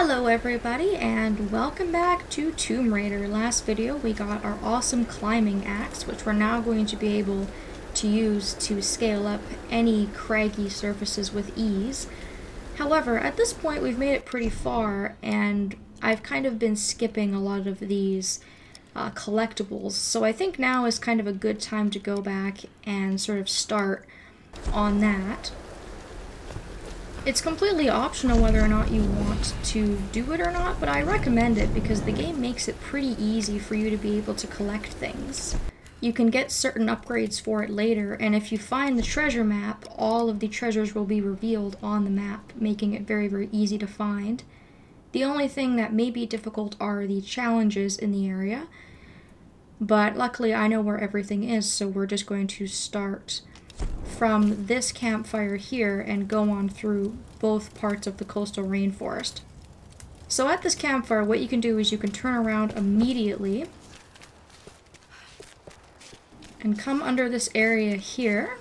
Hello everybody and welcome back to Tomb Raider. Last video we got our awesome climbing axe, which we're now going to be able to use to scale up any craggy surfaces with ease. However, at this point we've made it pretty far and I've kind of been skipping a lot of these collectibles, so I think now is kind of a good time to go back and sort of start on that. It's completely optional whether or not you want to do it or not, but I recommend it because the game makes it pretty easy for you to be able to collect things. You can get certain upgrades for it later, and if you find the treasure map, all of the treasures will be revealed on the map, making it very, very easy to find. The only thing that may be difficult are the challenges in the area, but luckily I know where everything is, so we're just going to start from this campfire here and go on through both parts of the coastal rainforest. So at this campfire, what you can do is you can turn around immediately and come under this area here.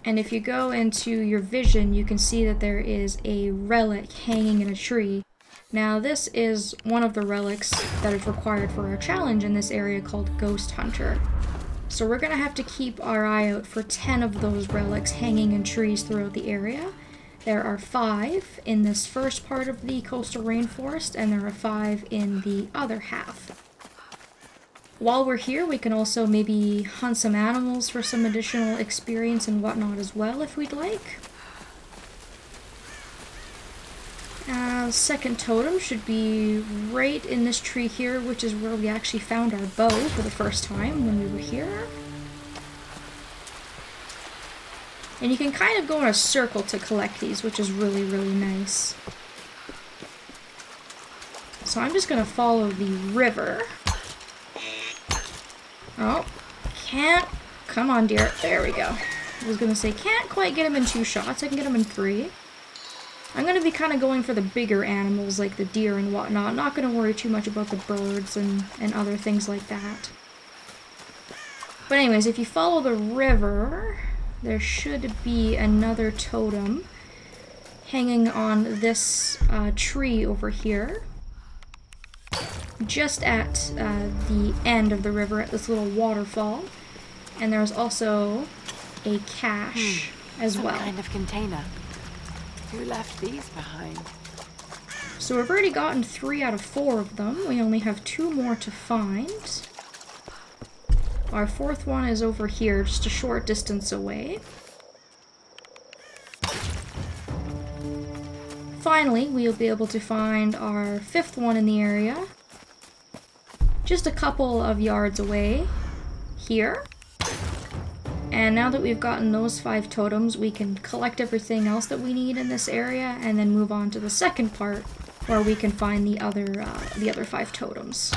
And if you go into your vision, you can see that there is a relic hanging in a tree. Now this is one of the relics that is required for our challenge in this area called Ghost Hunter. So we're going to have to keep our eye out for 10 of those relics hanging in trees throughout the area. There are 5 in this first part of the coastal rainforest, and there are 5 in the other half. While we're here, we can also maybe hunt some animals for some additional experience and whatnot as well, if we'd like. Second totem should be right in this tree here, which is where we actually found our bow for the first time when we were here. And you can kind of go in a circle to collect these, which is really, really nice. So I'm just going to follow the river. Oh, can't. Come on, dear. There we go. I was going to say, can't quite get him in 2 shots. I can get him in 3. I'm going to be kind of going for the bigger animals like the deer and whatnot. Not going to worry too much about the birds and other things like that. But anyways, if you follow the river, there should be another totem hanging on this tree over here. Just at the end of the river at this little waterfall. And there's also a cache as well. Some kind of container. Who left these behind? So we've already gotten 3 out of 4 of them. We only have 2 more to find. Our 4th one is over here, just a short distance away. Finally, we'll be able to find our 5th one in the area. Just a couple of yards away here. And now that we've gotten those 5 totems, we can collect everything else that we need in this area and then move on to the second part where we can find the other 5 totems.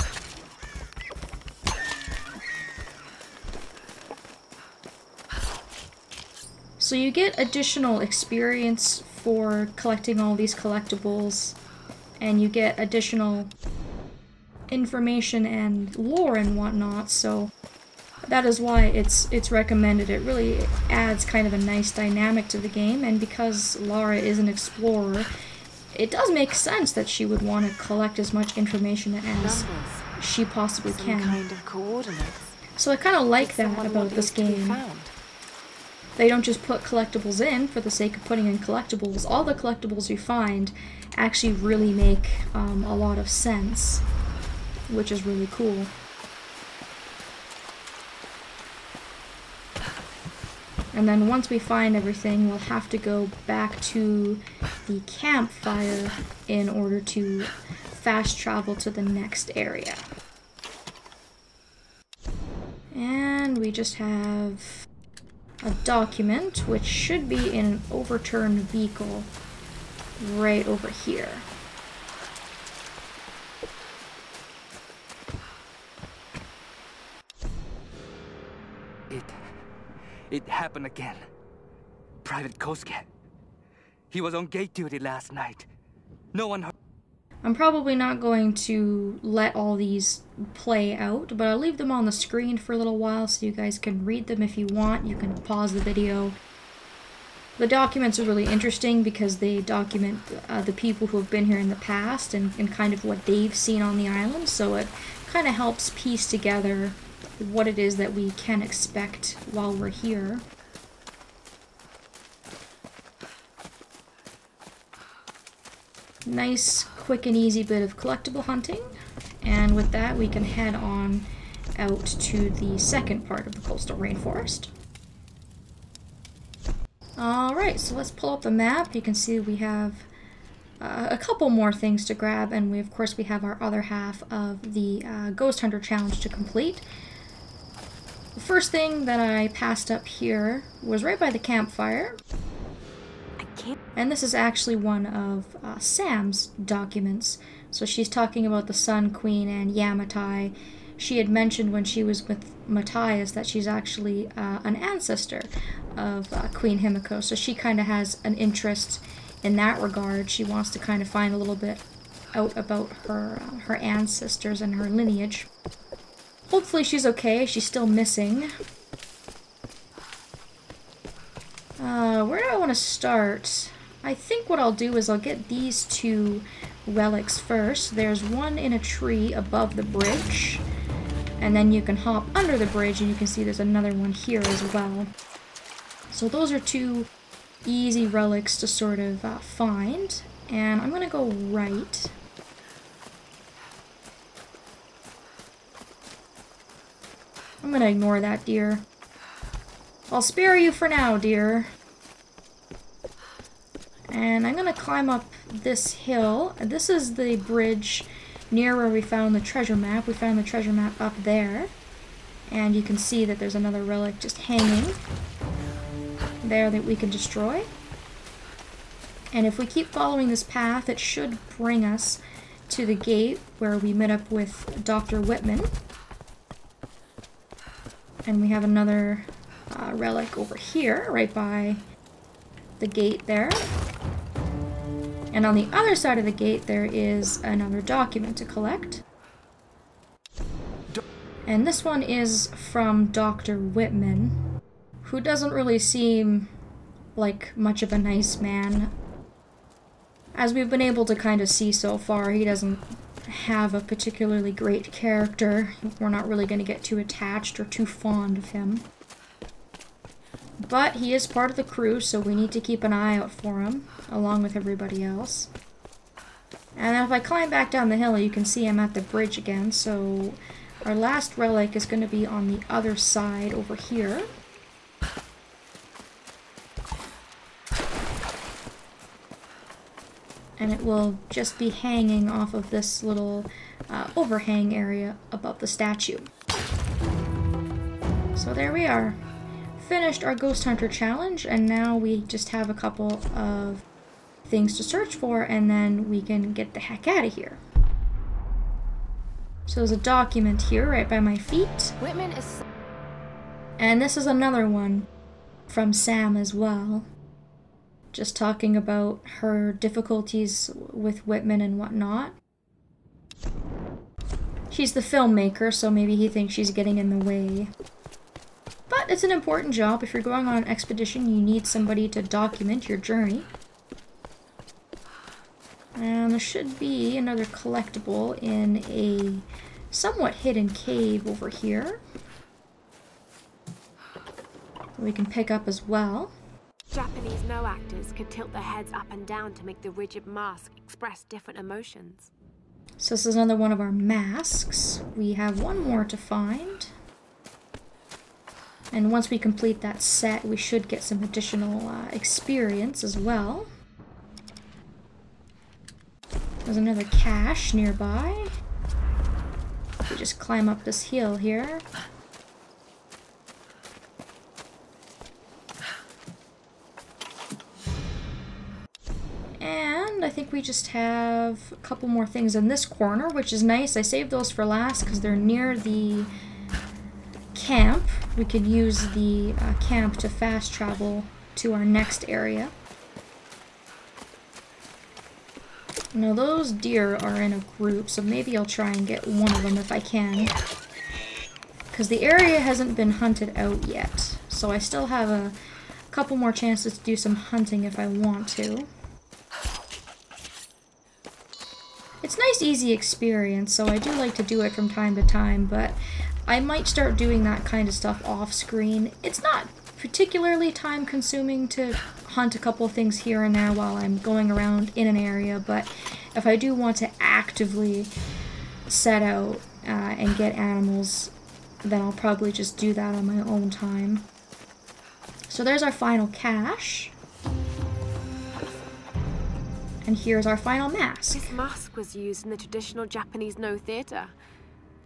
So you get additional experience for collecting all these collectibles, and you get additional information and lore and whatnot, so that is why it's recommended. It really adds kind of a nice dynamic to the game, and because Lara is an explorer, it does make sense that she would want to collect as much information as she possibly can. Some kind of coordinates. So I kind of like that about this game. They don't just put collectibles in for the sake of putting in collectibles. All the collectibles you find actually really make a lot of sense, which is really cool. And then once we find everything, we'll have to go back to the campfire in order to fast travel to the next area. And we just have a document, which should be in an overturned vehicle right over here. It happened again. Private Coast Cat. He was on gate duty last night. No one heard. I'm probably not going to let all these play out, but I'll leave them on the screen for a little while so you guys can read them if you want. You can pause the video The documents are really interesting because they document the people who have been here in the past and kind of what they've seen on the island, so it kind of helps piece together what it is that we can expect while we're here. Nice, quick and easy bit of collectible hunting, and with that we can head on out to the second part of the coastal rainforest. Alright, so let's pull up the map. You can see we have a couple more things to grab, and of course we have our other half of the Ghost Hunter challenge to complete. The first thing that I passed up here was right by the campfire. And this is actually one of Sam's documents. So she's talking about the Sun Queen and Yamatai. She had mentioned when she was with Matthias that she's actually an ancestor of Queen Himiko. So she kind of has an interest in that regard. She wants to kind of find a little bit out about her ancestors and her lineage. Hopefully she's okay. She's still missing. Where do I want to start? I think what I'll do is I'll get these two relics first. There's one in a tree above the bridge, and then you can hop under the bridge and you can see there's another one here as well. So those are two easy relics to sort of find, and I'm gonna go right. I'm gonna ignore that deer. I'll spare you for now, dear. And I'm gonna climb up this hill. This is the bridge near where we found the treasure map. We found the treasure map up there. And you can see that there's another relic just hanging there that we can destroy. And if we keep following this path, it should bring us to the gate where we met up with Dr. Whitman. And we have another relic over here, right by the gate there. And on the other side of the gate, there is another document to collect. And this one is from Dr. Whitman, who doesn't really seem like much of a nice man. As we've been able to kind of see so far, he doesn't have a particularly great character. We're not really going to get too attached or too fond of him. But he is part of the crew, so we need to keep an eye out for him, along with everybody else. And then if I climb back down the hill, you can see I'm at the bridge again, so our last relic is going to be on the other side over here. And it will just be hanging off of this little overhang area above the statue. So there we are. Finished our Ghost Hunter challenge, and now we just have a couple of things to search for, and then we can get the heck out of here. So there's a document here right by my feet. Whitman is... And this is another one from Sam as well. Just talking about her difficulties with Whitman and whatnot. She's the filmmaker, so maybe he thinks she's getting in the way. But it's an important job. If you're going on an expedition, you need somebody to document your journey. And there should be another collectible in a somewhat hidden cave over here. We can pick up as well. Japanese no actors could tilt their heads up and down to make the rigid mask express different emotions. So this is another one of our masks. We have one more to find. And once we complete that set, we should get some additional experience as well. There's another cache nearby. We just climb up this hill here. And I think we just have a couple more things in this corner, which is nice. I saved those for last because they're near the camp. We could use the camp to fast travel to our next area. Now those deer are in a group, so maybe I'll try and get one of them if I can. Because the area hasn't been hunted out yet, so I still have a couple more chances to do some hunting if I want to. It's nice, easy experience, so I do like to do it from time to time, but I might start doing that kind of stuff off screen. It's not particularly time consuming to hunt a couple things here and there while I'm going around in an area, but if I do want to actively set out and get animals, then I'll probably just do that on my own time. So there's our final cache. And here's our final mask. This mask was used in the traditional Japanese no theater.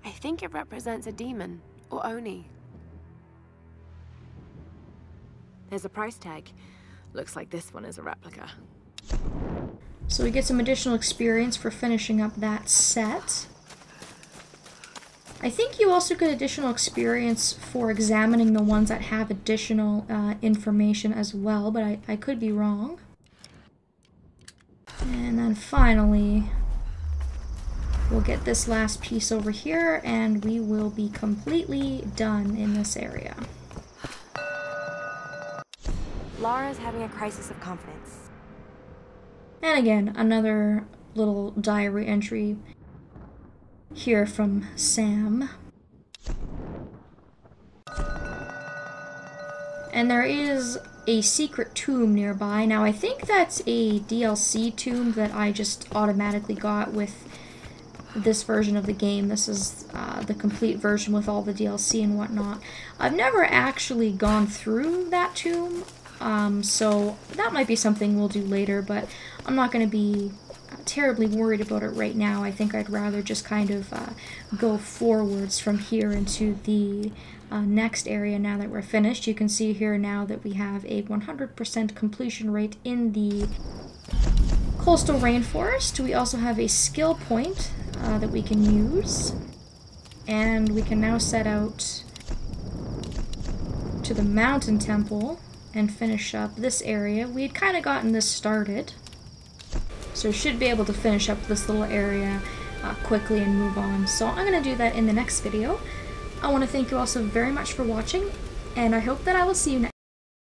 I think it represents a demon, or Oni. There's a price tag. Looks like this one is a replica. So we get some additional experience for finishing up that set. I think you also get additional experience for examining the ones that have additional information as well, but I could be wrong. And then finally, we'll get this last piece over here, and we will be completely done in this area. Laura's having a crisis of confidence. And again, another little diary entry here from Sam. And there is a secret tomb nearby. Now I think that's a DLC tomb that I just automatically got with this version of the game. This is the complete version with all the DLC and whatnot. I've never actually gone through that tomb, so that might be something we'll do later, but I'm not going to be terribly worried about it right now. I think I'd rather just kind of go forwards from here into the next area now that we're finished. You can see here now that we have a 100% completion rate in the coastal rainforest. We also have a skill point that we can use, and we can now set out to the mountain temple and finish up this area. We had kind of gotten this started, so should be able to finish up this little area quickly and move on. So I'm going to do that in the next video. I want to thank you all so very much for watching, and I hope that I will see you next